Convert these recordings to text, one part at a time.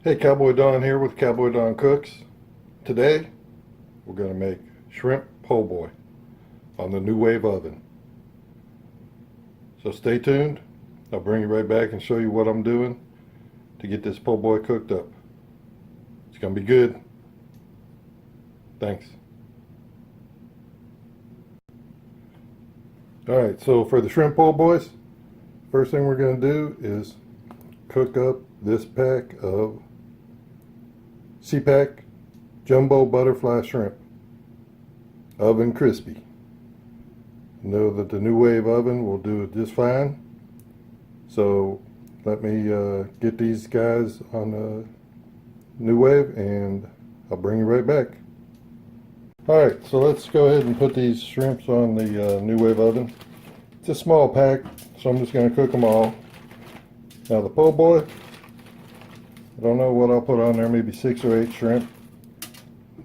Hey, Cowboy Don here with Cowboy Don Cooks. Today, we're going to make shrimp po' boy on the NuWave Oven. So stay tuned. I'll bring you right back and show you what I'm doing to get this po' boy cooked up. It's going to be good. Thanks. Alright, so for the shrimp po' boys, first thing we're going to do is cook up this pack of seapak jumbo butterfly shrimp, oven crispy. Know that the NuWave Oven will do it just fine. So let me get these guys on the NuWave and I'll bring you right back. Alright, so let's go ahead and put these shrimps on the NuWave Oven. It's a small pack, so I'm just going to cook them all. Now the po' boy, I don't know what I'll put on there, maybe 6 or 8 shrimp.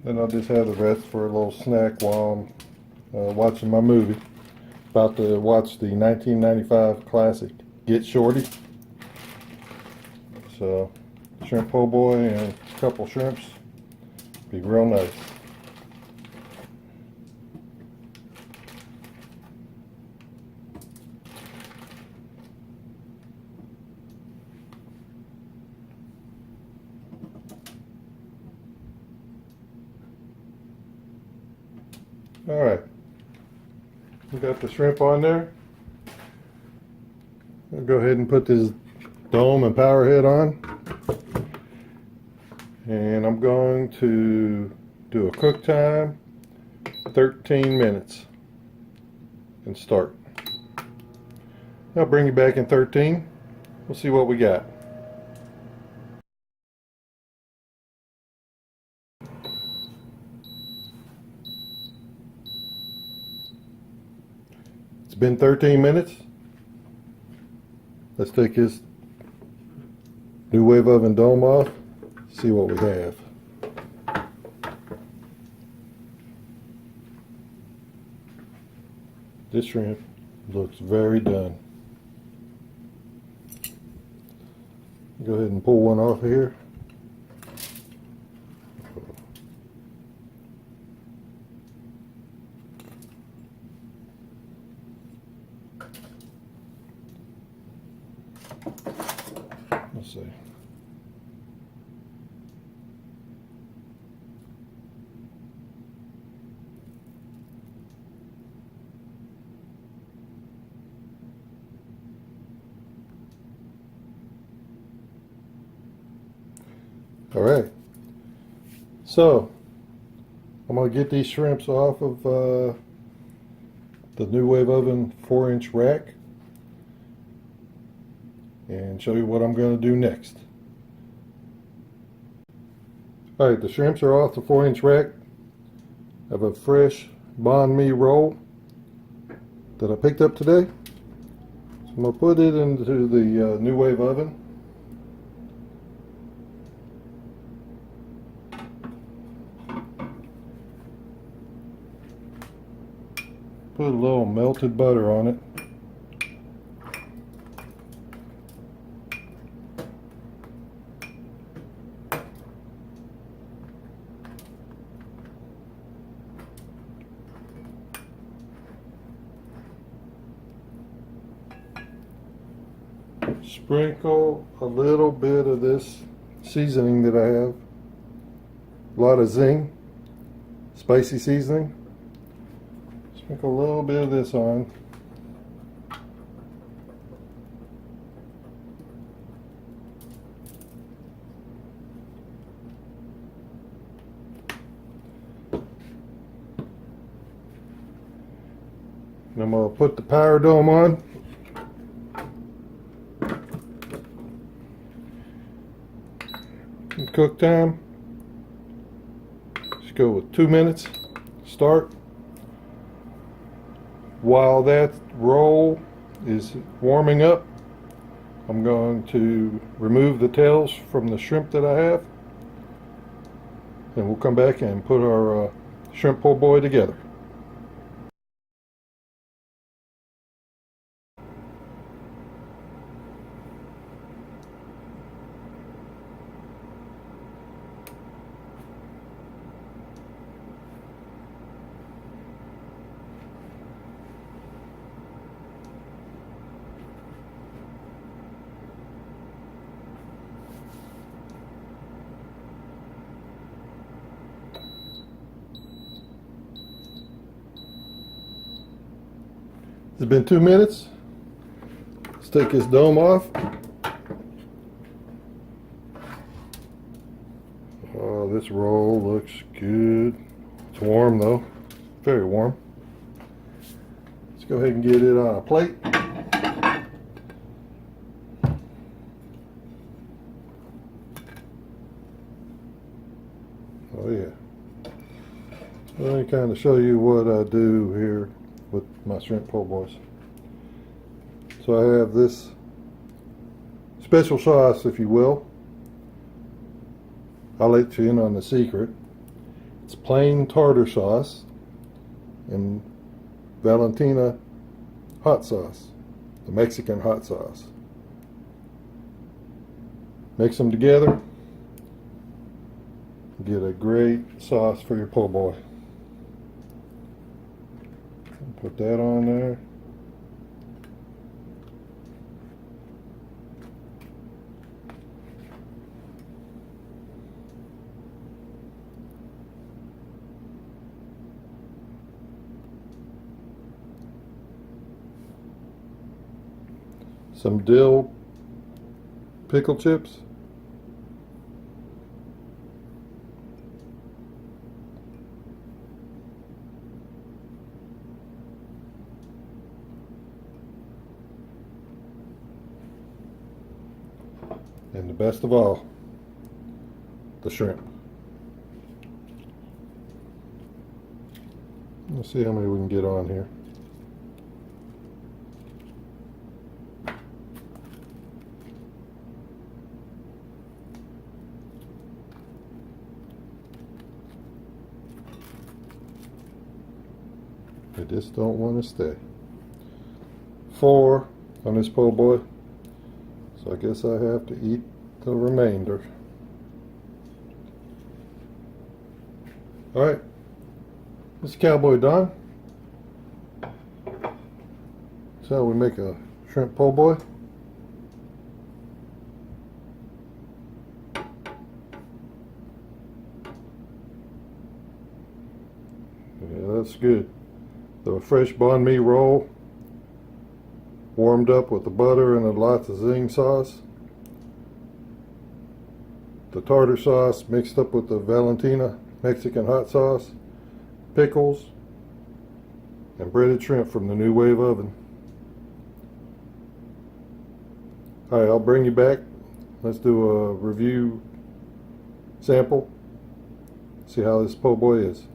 Then I'll just have the rest for a little snack while I'm watching my movie. About to watch the 1995 classic, Get Shorty. So, shrimp po' boy and a couple shrimps. Be real nice. Alright, we got the shrimp on there. I'll go ahead and put this dome and power head on. And I'm going to do a cook time, 13 minutes, and start. I'll bring you back in 13. We'll see what we got. It's been 13 minutes. Let's take this NuWave Oven dome off, see what we have. This shrimp looks very done. Go ahead and pull one off here. Let's see. All right. So I'm going to get these shrimps off of the NuWave Oven 4-inch rack and show you what I'm going to do next. Alright, the shrimps are off the 4-inch rack. I have a fresh banh mi roll that I picked up today. So I'm going to put it into the NuWave Oven. Put a little melted butter on it. Sprinkle a little bit of this seasoning that I have. A lot of zing, spicy seasoning. Sprinkle a little bit of this on. And I'm going to put the power dome on. And cook time. Let's go with 2 minutes. Start. While that roll is warming up, I'm going to remove the tails from the shrimp that I have, and we'll come back and put our shrimp po' boy together. It's been 2 minutes. Let's take this dome off. Oh, this roll looks good. It's warm though, very warm. Let's go ahead and get it on a plate. Oh yeah. Let me kind of show you what I do here with my shrimp po' boys. So I have this special sauce, if you will. I'll let you in on the secret. It's plain tartar sauce and Valentina hot sauce, the Mexican hot sauce. Mix them together, get a great sauce for your po' boy. Put that on there. Some dill pickle chips. And the best of all, the shrimp. Let's see how many we can get on here. I just don't want to stay. 4 on this po' boy. So I guess I have to eat the remainder. Alright, this is Cowboy Don. That's how we make a shrimp po' boy. Yeah, that's good. The fresh banh mi roll, warmed up with the butter and lots of zing sauce. The tartar sauce mixed up with the Valentina Mexican hot sauce, pickles, and breaded shrimp from the NuWave Oven. Alright, I'll bring you back. Let's do a review sample. See how this po' boy is.